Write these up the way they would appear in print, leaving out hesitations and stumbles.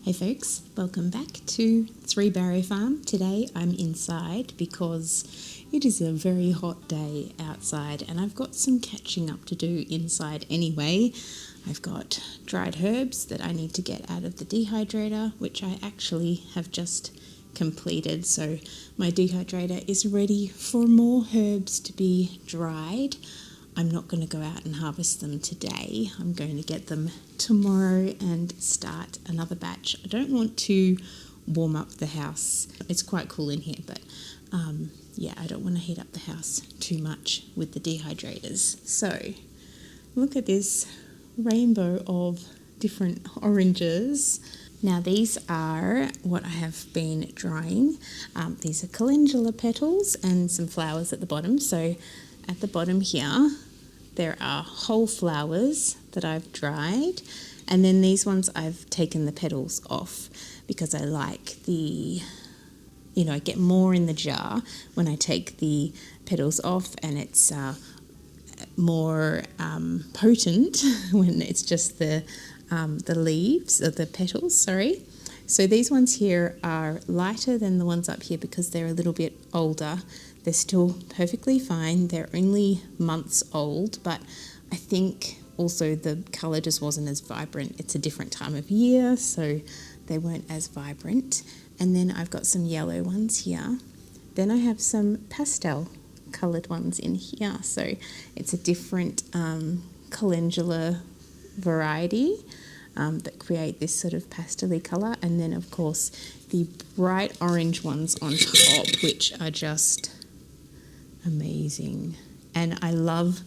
Hey folks, welcome back to Three Barrow Farm. Today I'm inside because it is a very hot day outside and I've got some catching up to do inside anyway. I've got dried herbs that I need to get out of the dehydrator, which I actually have just completed. So my dehydrator is ready for more herbs to be dried. I'm not going to go out and harvest them today. I'm going to get them tomorrow and start another batch. I don't want to warm up the house. It's quite cool in here, but I don't want to heat up the house too much with the dehydrators. So look at this rainbow of different oranges. Now these are what I have been drying. These are calendula petals and some flowers at the bottom. So at the bottom here, there are whole flowers that I've dried, and then these ones I've taken the petals off because I like I get more in the jar when I take the petals off, and it's more potent when it's just the leaves, or the petals, sorry. So these ones here are lighter than the ones up here because they're a little bit older. They're still perfectly fine. They're only months old, but I think also the colour just wasn't as vibrant. It's a different time of year, so they weren't as vibrant. And then I've got some yellow ones here. Then I have some pastel coloured ones in here. So it's a different calendula variety that create this sort of pastel-y colour. And then, of course, the bright orange ones on top, which are just amazing. And I love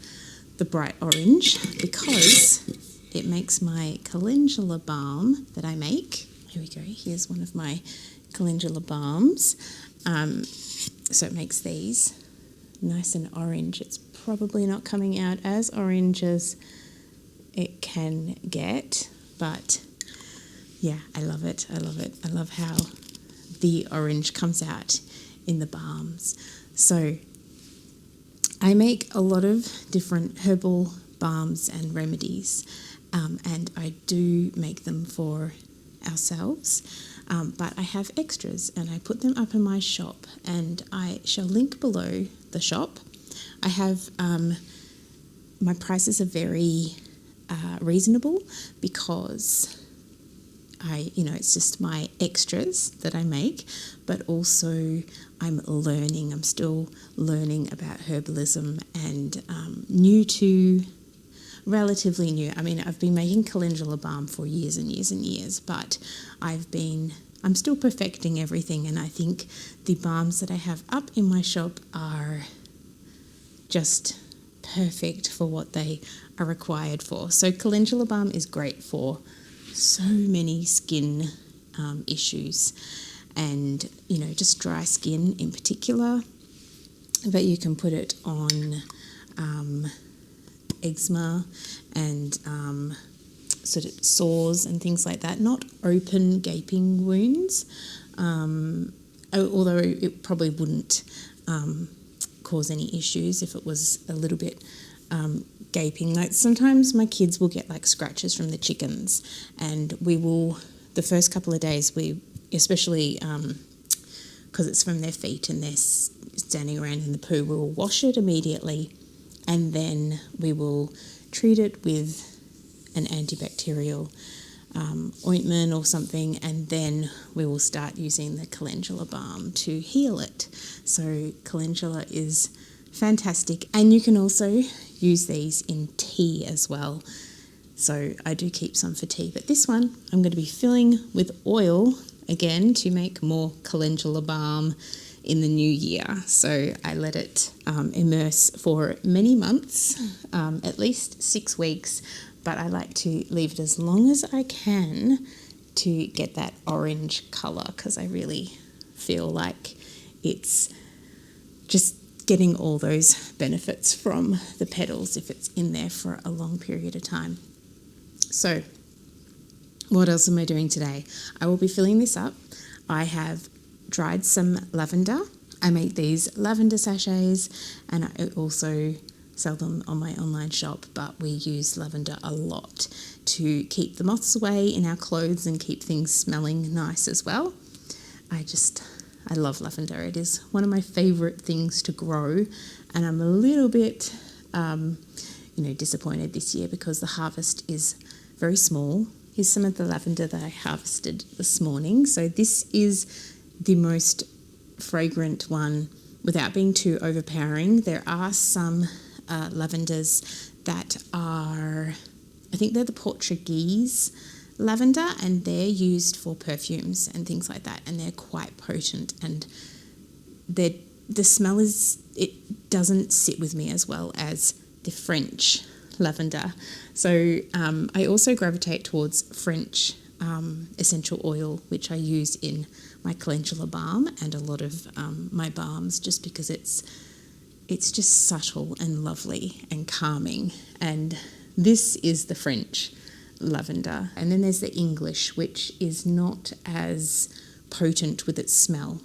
the bright orange because it makes my calendula balm that I make. Here we go. Here's one of my calendula balms. So it makes these nice and orange. It's probably not coming out as orange as it can get, but yeah, I love it. I love it. I love how the orange comes out in the balms. So I make a lot of different herbal balms and remedies, and I do make them for ourselves, but I have extras and I put them up in my shop, and I shall link below the shop. I have my prices are very reasonable because it's just my extras that I make, but also I'm still learning about herbalism, and relatively new. I mean, I've been making calendula balm for years and years and years, but I'm still perfecting everything, and I think the balms that I have up in my shop are just perfect for what they are required for. So calendula balm is great for so many skin issues, and just dry skin in particular, but you can put it on eczema and sort of sores and things like that, not open gaping wounds, although it probably wouldn't cause any issues if it was a little bit gaping. Like sometimes my kids will get like scratches from the chickens, and the first couple of days especially because it's from their feet and they're standing around in the poo, we will wash it immediately, and then we will treat it with an antibacterial ointment or something, and then we will start using the calendula balm to heal it. So calendula is fantastic, and you can also use these in tea as well. So I do keep some for tea, but this one I'm going to be filling with oil again to make more calendula balm in the new year. So I let it immerse for many months, at least 6 weeks, but I like to leave it as long as I can to get that orange colour, because I really feel like it's just getting all those benefits from the petals if it's in there for a long period of time. So what else am I doing today? I will be filling this up. I have dried some lavender. I make these lavender sachets, and I also sell them on my online shop, but we use lavender a lot to keep the moths away in our clothes and keep things smelling nice as well. I love lavender. It is one of my favourite things to grow, and I'm a little bit disappointed this year because the harvest is very small. Here's some of the lavender that I harvested this morning. So this is the most fragrant one without being too overpowering. There are some lavenders that are, I think they're the Portuguese lavender, and they're used for perfumes and things like that, and they're quite potent, and the smell it doesn't sit with me as well as the French lavender. So I also gravitate towards French essential oil, which I use in my calendula balm and a lot of my balms, just because it's just subtle and lovely and calming. And this is the French lavender. And then there's the English, which is not as potent with its smell.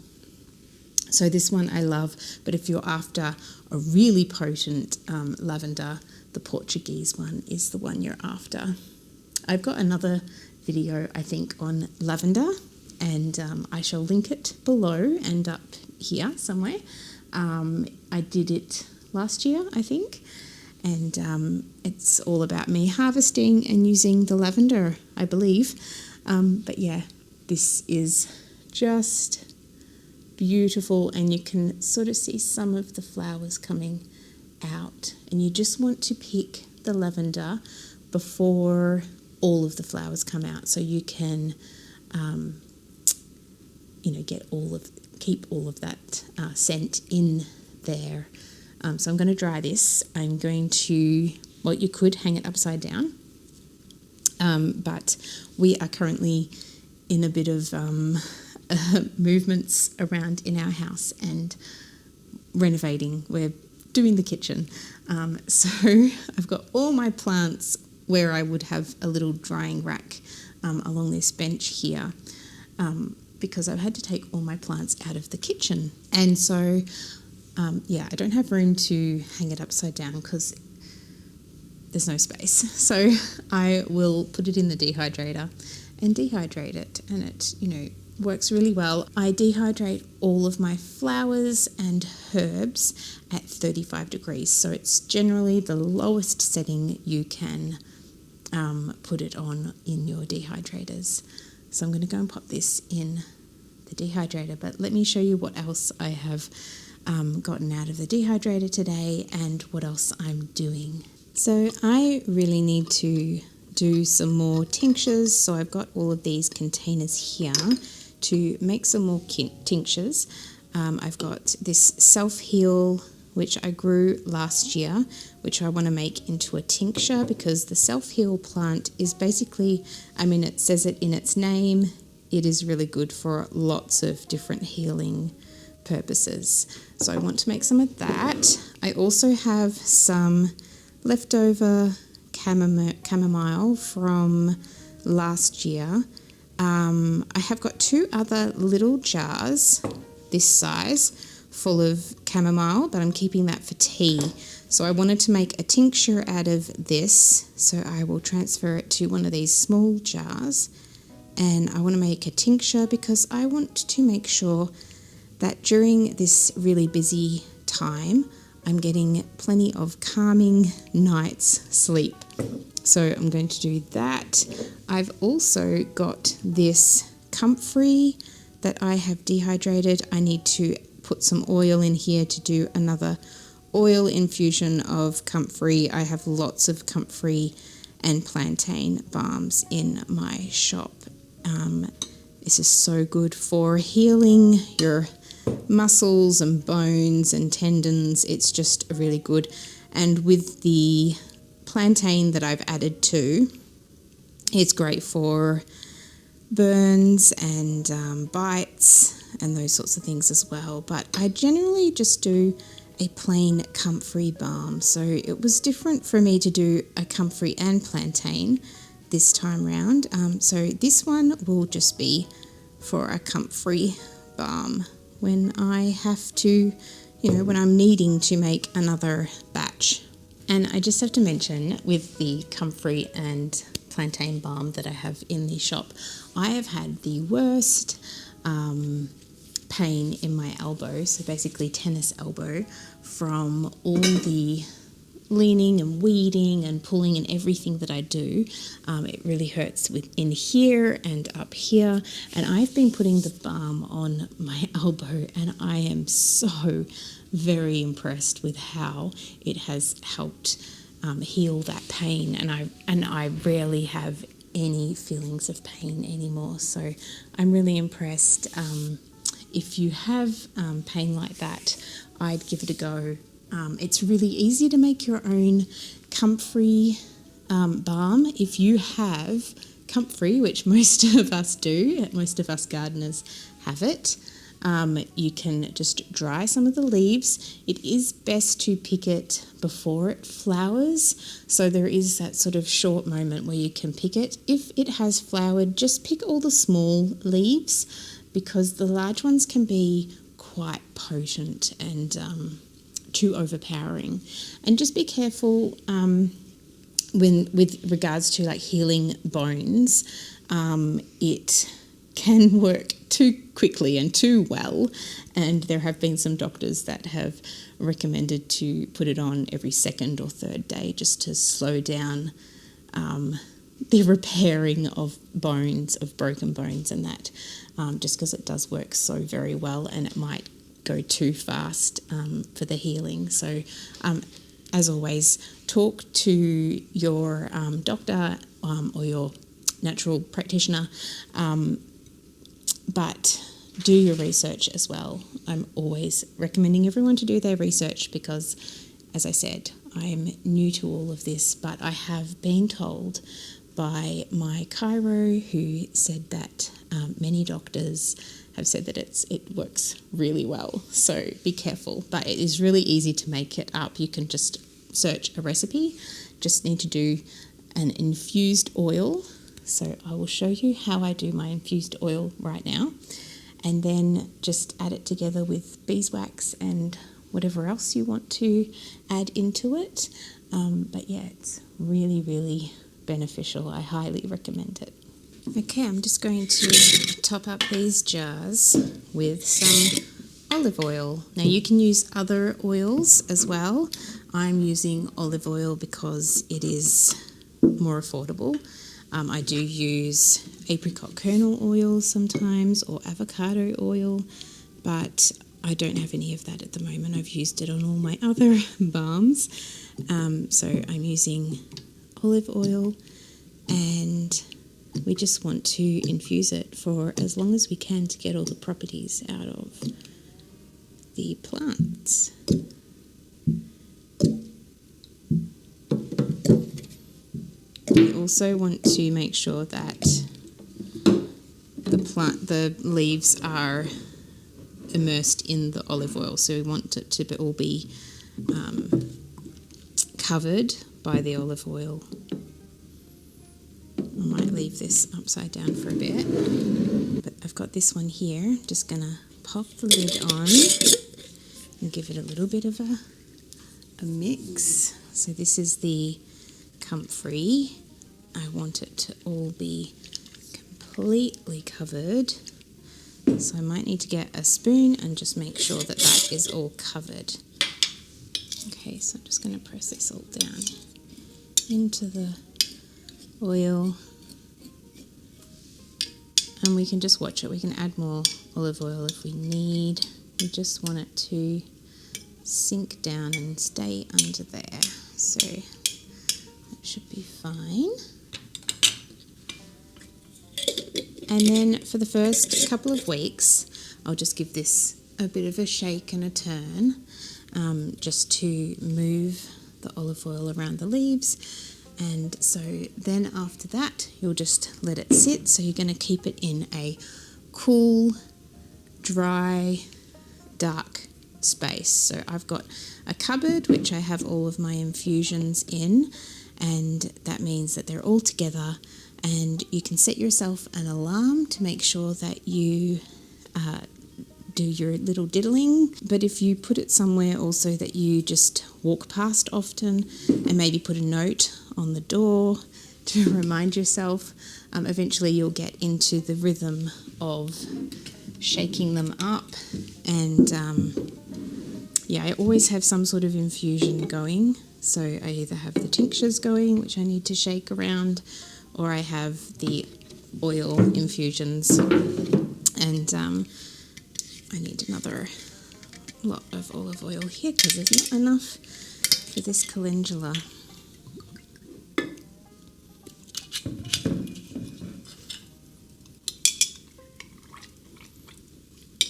So this one I love, but if you're after a really potent lavender, the Portuguese one is the one you're after. I've got another video, I think, on lavender, and I shall link it below and up here somewhere. I did it last year, I think, and it's all about me harvesting and using the lavender, I believe. But yeah, this is just beautiful, and you can sort of see some of the flowers coming out, and you just want to pick the lavender before all of the flowers come out, so you can keep all of that scent in there. So I'm going to dry this. I'm going to, you could hang it upside down, but we are currently in a bit of movements around in our house and renovating. We're doing the kitchen. So I've got all my plants where I would have a little drying rack along this bench here, because I've had to take all my plants out of the kitchen. And so, I don't have room to hang it upside down because there's no space. So I will put it in the dehydrator and dehydrate it, and it, works really well. I dehydrate all of my flowers and herbs at 35 degrees. So it's generally the lowest setting you can put it on in your dehydrators. So I'm going to go and pop this in the dehydrator, but let me show you what else I have gotten out of the dehydrator today and what else I'm doing. So I really need to do some more tinctures. So I've got all of these containers here to make some more tinctures. I've got this self-heal, which I grew last year, which I want to make into a tincture, because the self-heal plant is basically, it says it in its name, it is really good for lots of different healing purposes. So I want to make some of that. I also have some leftover chamomile from last year. I have got 2 other little jars this size full of chamomile, but I'm keeping that for tea. So I wanted to make a tincture out of this, so I will transfer it to one of these small jars, and I want to make a tincture because I want to make sure that during this really busy time I'm getting plenty of calming night's sleep. So I'm going to do that. I've also got this comfrey that I have dehydrated. I need to put some oil in here to do another oil infusion of comfrey. I have lots of comfrey and plantain balms in my shop. This is so good for healing your muscles and bones and tendons. It's just really good. And with the plantain that I've added too, it's great for burns and bites and those sorts of things as well. But I generally just do a plain comfrey balm, so it was different for me to do a comfrey and plantain this time round. So this one will just be for a comfrey balm when I have to, when I'm needing to make another batch. And I just have to mention, with the comfrey and plantain balm that I have in the shop. I have had the worst pain in my elbow, so basically tennis elbow, from all the leaning and weeding and pulling and everything that I do. It really hurts in here and up here, and I've been putting the balm on my elbow, and I am so very impressed with how it has helped heal that pain, and I rarely have any feelings of pain anymore, so I'm really impressed. If you have pain like that, I'd give it a go. It's really easy to make your own comfrey balm. If you have comfrey, which most of us do, most of us gardeners have it, you can just dry some of the leaves. It is best to pick it before it flowers, so there is that sort of short moment where you can pick it. If it has flowered, just pick all the small leaves, because the large ones can be quite potent and too overpowering. And just be careful with regards to like healing bones. It can work too quickly and too well, and there have been some doctors that have recommended to put it on every second or third day just to slow down the repairing of bones, of broken bones, and that just because it does work so very well, and it might go too fast for the healing. So as always, talk to your doctor or your natural practitioner, but do your research as well. I'm always recommending everyone to do their research because, as I said, I'm new to all of this, but I have been told by my chiro, who said that many doctors have said that it works really well. So be careful, but it is really easy to make it up. You can just search a recipe, just need to do an infused oil. So I will show you how I do my infused oil right now, and then just add it together with beeswax and whatever else you want to add into it. But yeah, it's really, really beneficial. I highly recommend it. Okay, I'm just going to top up these jars with some olive oil. Now you can use other oils as well. I'm using olive oil because it is more affordable. I do use apricot kernel oil sometimes, or avocado oil, but I don't have any of that at the moment. I've used it on all my other balms. So I'm using olive oil, and we just want to infuse it for as long as we can to get all the properties out of the plants. We also want to make sure that the leaves are immersed in the olive oil, so we want it to all be covered by the olive oil. I might leave this upside down for a bit, but I've got this one here. Just gonna pop the lid on and give it a little bit of a mix. So this is the comfrey. I want it to all be completely covered, so I might need to get a spoon and just make sure that that is all covered. Okay, so I'm just going to press this all down into the oil, and we can just watch it. We can add more olive oil if we need. We just want it to sink down and stay under there, so that should be fine. And then for the first couple of weeks, I'll just give this a bit of a shake and a turn, just to move the olive oil around the leaves. And so then after that, you'll just let it sit. So you're going to keep it in a cool, dry, dark space. So I've got a cupboard which I have all of my infusions in, and that means that they're all together. And you can set yourself an alarm to make sure that you do your little diddling. But if you put it somewhere also that you just walk past often, and maybe put a note on the door to remind yourself. Eventually you'll get into the rhythm of shaking them up, and I always have some sort of infusion going. So I either have the tinctures going, which I need to shake around, or I have the oil infusions, and I need another lot of olive oil here because there's not enough for this calendula.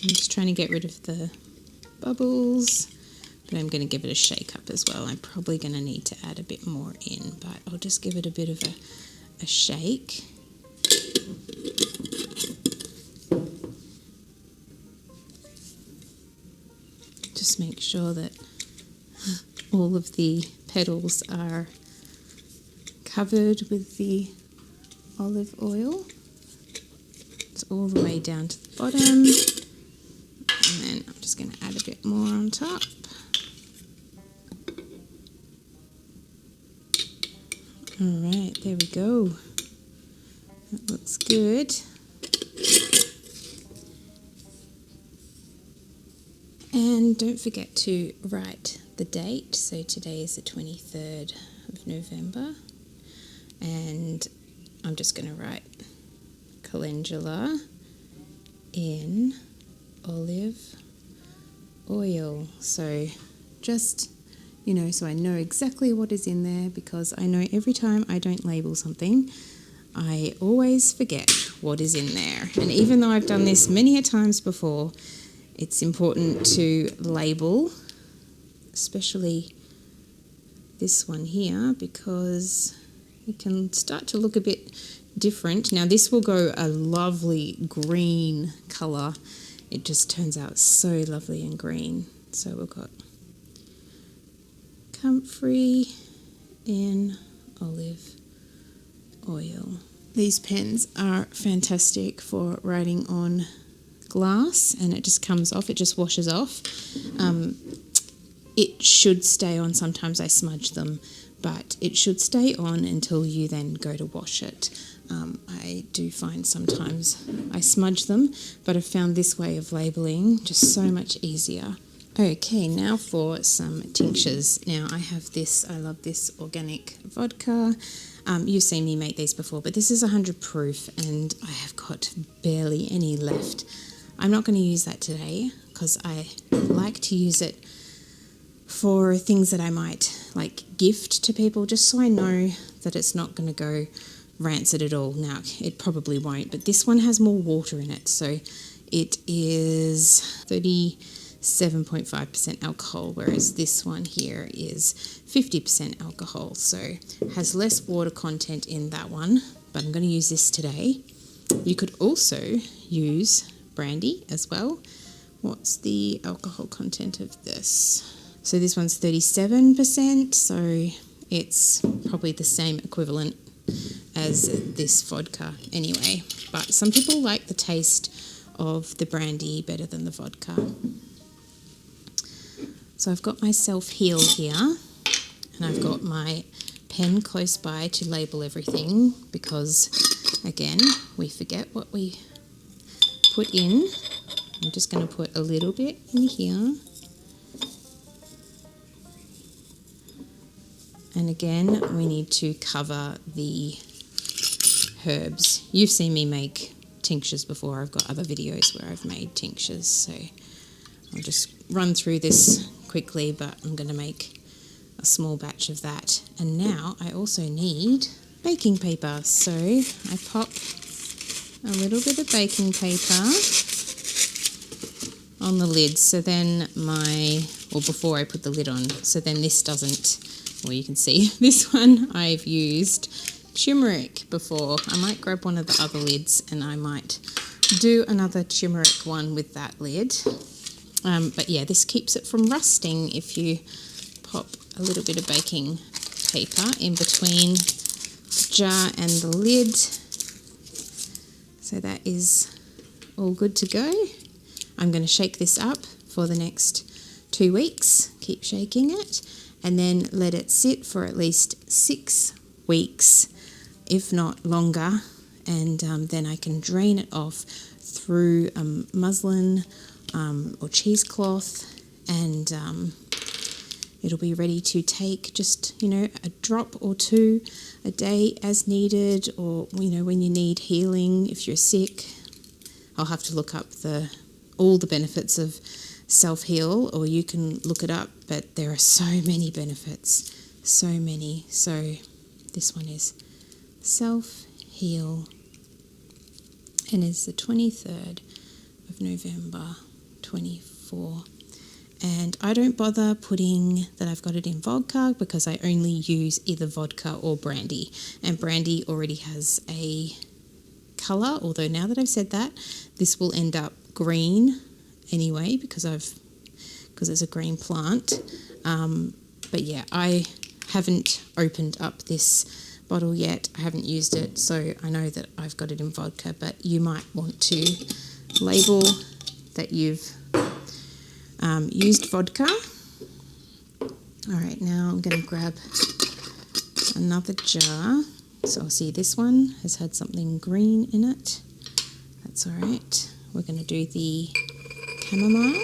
I'm just trying to get rid of the bubbles, but I'm going to give it a shake up as well. I'm probably going to need to add a bit more in, but I'll just give it a bit of a shake. Just make sure that all of the petals are covered with the olive oil. It's all the way down to the bottom. And then I'm just going to add a bit more on top. Alright, there we go. That looks good. And don't forget to write the date. So today is the 23rd of November. And I'm just going to write calendula in olive oil. So just, so I know exactly what is in there, because I know every time I don't label something, I always forget what is in there. And even though I've done this many a times before, it's important to label, especially this one here, because it can start to look a bit different. Now this will go a lovely green colour. It just turns out so lovely and green. So we've got comfrey in olive oil. These pens are fantastic for writing on glass, and it just comes off, it just washes off. It should stay on. Sometimes I smudge them, but it should stay on until you then go to wash it. I do find sometimes I smudge them, but I've found this way of labelling just so much easier. Okay, now for some tinctures. Now I have this, I love this organic vodka. You've seen me make these before, but this is 100 proof and I have got barely any left. I'm not going to use that today because I like to use it for things that I might like gift to people, just so I know that it's not going to go rancid at all. Now, it probably won't, but this one has more water in it, so it is 37.5% alcohol, whereas this one here is 50% alcohol, so it has less water content in that one, but I'm going to use this today. You could also use brandy as well. What's the alcohol content of this? So this one's 37%, so it's probably the same equivalent as this vodka anyway. But some people like the taste of the brandy better than the vodka. So I've got my self-heal here, and I've got my pen close by to label everything because, again, we forget what we put in. I'm just going to put a little bit in here. And again, we need to cover the herbs. You've seen me make tinctures before. I've got other videos where I've made tinctures, so I'll just run through this quickly, but I'm going to make a small batch of that. And now I also need baking paper. So I pop a little bit of baking paper on the lid, so then before I put the lid on, so then this doesn't, well, you can see this one I've used turmeric before. I might grab one of the other lids and I might do another turmeric one with that lid. But yeah, this keeps it from rusting if you pop a little bit of baking paper in between the jar and the lid. So that is all good to go. I'm going to shake this up for the next 2 weeks, keep shaking it, and then let it sit for at least 6 weeks if not longer, and then I can drain it off through muslin or cheesecloth, and it'll be ready to take just, a drop or two a day as needed, or, when you need healing, if you're sick. I'll have to look up all the benefits of self-heal, or you can look it up, but there are so many benefits, so many. So this one is self-heal, and it's the 23rd of November 24. And I don't bother putting that I've got it in vodka, because I only use either vodka or brandy, and brandy already has a colour, although now that I've said that, this will end up green anyway, because it's a green plant. But yeah, I haven't opened up this bottle yet. I haven't used it, so I know that I've got it in vodka, but you might want to label that you've used vodka. All right, now I'm going to grab another jar. So I'll see this one has had something green in it. That's all right. We're going to do the chamomile.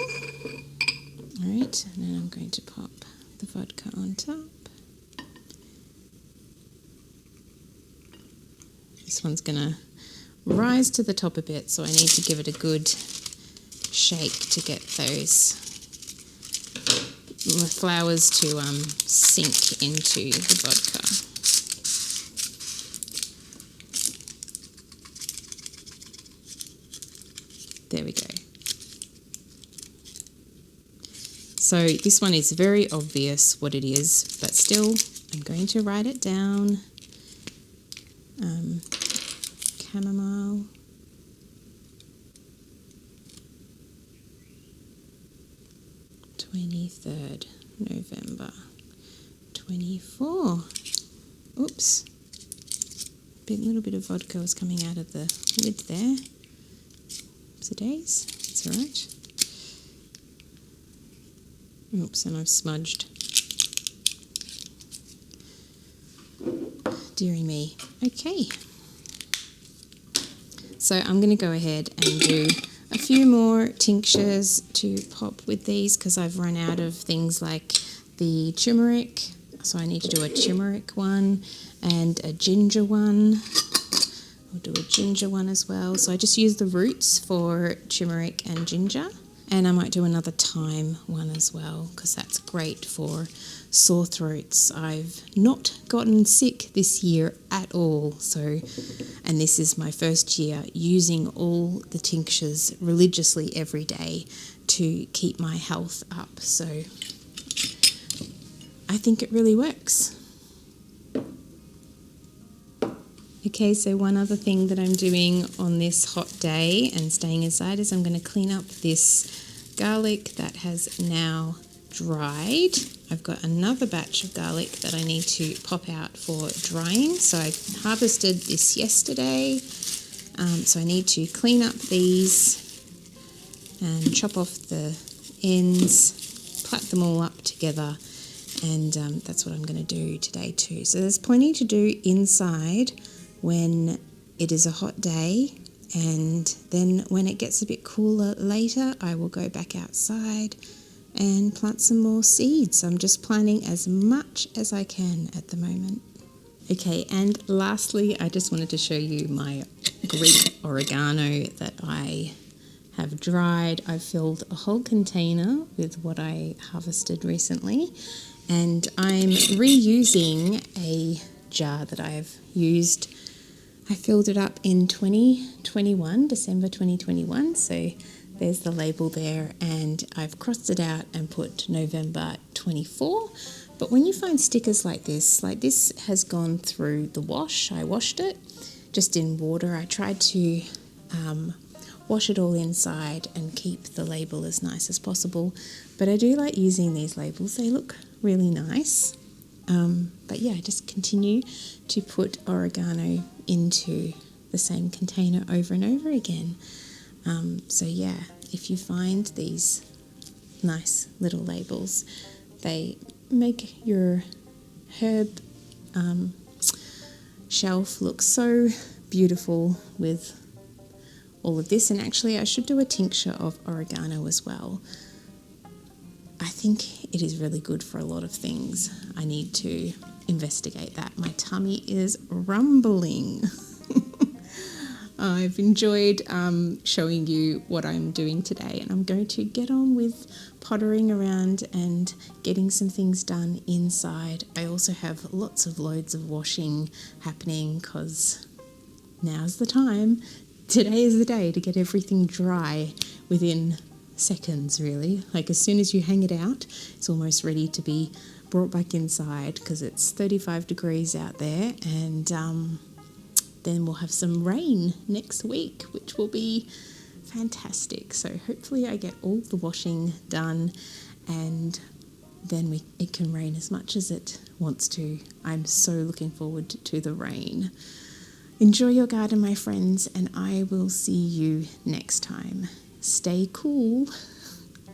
All right, and then I'm going to pop the vodka on top. This one's going to rise to the top a bit, so I need to give it a good shake to get those flowers to sink into the vodka. There we go. So this one is very obvious what it is, but still I'm going to write it down. Chamomile. (23rd November 24). Oops. Little bit of vodka was coming out of the lid there. Days. It's all right. Oops, and I've smudged. Dearie me. Okay. So I'm going to go ahead and do a few more tinctures to pop with these, because I've run out of things like the turmeric. So I need to do a turmeric one and a ginger one. I'll do a ginger one as well. So I just use the roots for turmeric and ginger. And I might do another thyme one as well, because that's great for sore throats. I've not gotten sick this year at all. So, and this is my first year using all the tinctures religiously every day to keep my health up. So I think it really works. Okay, so one other thing that I'm doing on this hot day and staying inside is I'm going to clean up this garlic that has now dried. I've got another batch of garlic that I need to pop out for drying. So I harvested this yesterday. So I need to clean up these and chop off the ends, plait them all up together. And that's what I'm going to do today too. So there's plenty to do inside when it is a hot day, and then when it gets a bit cooler later, I will go back outside and plant some more seeds. I'm just planting as much as I can at the moment. Okay, and lastly, I just wanted to show you my Greek oregano that I have dried. I filled a whole container with what I harvested recently, and I'm reusing a jar that I've used. I filled it up in 2021, December 2021, so there's the label there, and I've crossed it out and put November 24. But when you find stickers like this has gone through the wash. I washed it just in water. I tried to wash it all inside and keep the label as nice as possible, but I do like using these labels. They look really nice. But yeah, just continue to put oregano into the same container over and over again. So yeah, if you find these nice little labels, they make your herb shelf looks so beautiful with all of this. And actually I should do a tincture of oregano as well. I think it is really good for a lot of things. I need to investigate that. My tummy is rumbling. I've enjoyed showing you what I'm doing today, and I'm going to get on with pottering around and getting some things done inside. I also have lots of loads of washing happening because now's the time. Today is the day to get everything dry within seconds, really. Like as soon as you hang it out, it's almost ready to be brought back inside because it's 35 degrees out there, and then we'll have some rain next week, which will be fantastic. So hopefully I get all the washing done, and then it can rain as much as it wants to. I'm so looking forward to the rain. Enjoy your garden, my friends, and I will see you next time. Stay cool.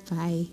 Bye.